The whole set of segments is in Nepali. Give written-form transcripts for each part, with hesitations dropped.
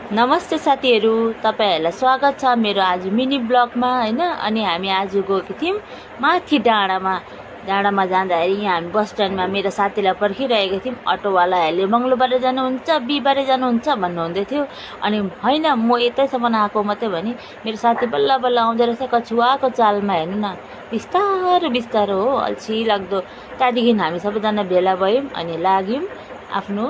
नमस्ते साथीहरू, तपाईहरुलाई स्वागत छ मेरो आज मिनी ब्लगमा हैन। अनि हामी आज गएका थियौं माथि डाँडामा जाँदाखेरि यहाँ हामी बस स्ट्यान्डमा मेरो साथीलाई पर्खिरहेका थियौं। अटोवालाहरूले मंगलबार जानुहुन्छ, बिहीबार जानुहुन्छ भन्नुहुँदै थियो। अनि हैन म यतैसम्म आएको मात्रै भने मेरो साथी बल्ल बल्ल आउँदै रहेछ कछुवाको चालमा। हेर्नु न, बिस्तारो बिस्तारो हो, अल्छी लाग्दो। त्यहाँदेखि हामी सबैजना भेला भयौं अनि लाग्यौं आफ्नो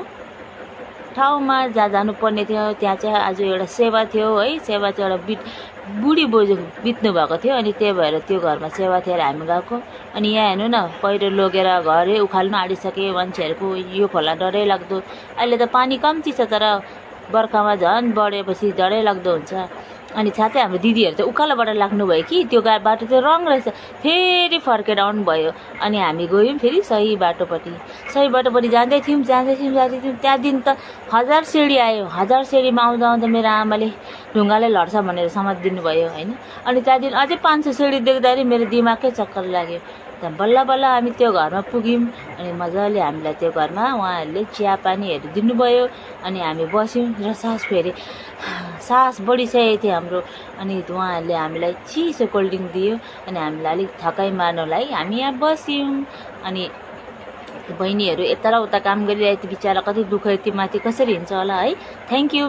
ठाउँमा जहाँ जानुपर्ने थियो। त्यहाँ चाहिँ आज एउटा सेवा थियो है। सेवा चाहिँ एउटा बुढी बोजू बित्नु भएको थियो अनि त्यही भएर त्यो घरमा सेवा थियो र हामी गएको। अनि यहाँ हेर्नु न, पहिरो लगेर घरै उखाल्नु आँटिसके मान्छेहरूको। यो खोला डरै लाग्दो। अहिले त पानी कम्ती छ तर बर्खामा झन् बढेपछि डरै लाग्दो हुन्छ। अनि साथै हाम्रो दिदीहरू चाहिँ उकालोबाट लाग्नु भयो कि त्यो बाटो चाहिँ रङ रहेछ, फेरि फर्केर आउनु भयो। अनि हामी गयौँ फेरि सही बाटोपट्टि जाँदै थियौँ। त्यहाँ दिन त 1000 सिँढी आयो। 1000 सिँढीमा आउँदा मेरो आमाले ढुङ्गाले लड्छ भनेर समातिदिनु भयो हैन। अनि त्यहाँदेखि अझै 500 सिँढी देख्दाखेरि मेरो दिमागकै चक्कर लाग्यो। त्यहाँ बल्ल बल्ल हामी त्यो घरमा पुग्यौँ। अनि मजाले हामीलाई त्यो घरमा उहाँहरूले चिया पानीहरू दिनुभयो। अनि हामी बस्यौँ र सास बढिसकेको थियो हाम्रो। अनि उहाँहरूले हामीलाई चिसो कोल्ड ड्रिङ्क दियो। अनि हामीलाई अलिक थकाइ मार्नलाई हामी यहाँ बस्यौँ। अनि बहिनीहरू यता र उता काम गरिरहेको थियो, बिचरा कति दुःख, यति माथि कसरी हिँड्छ होला है। Thank you.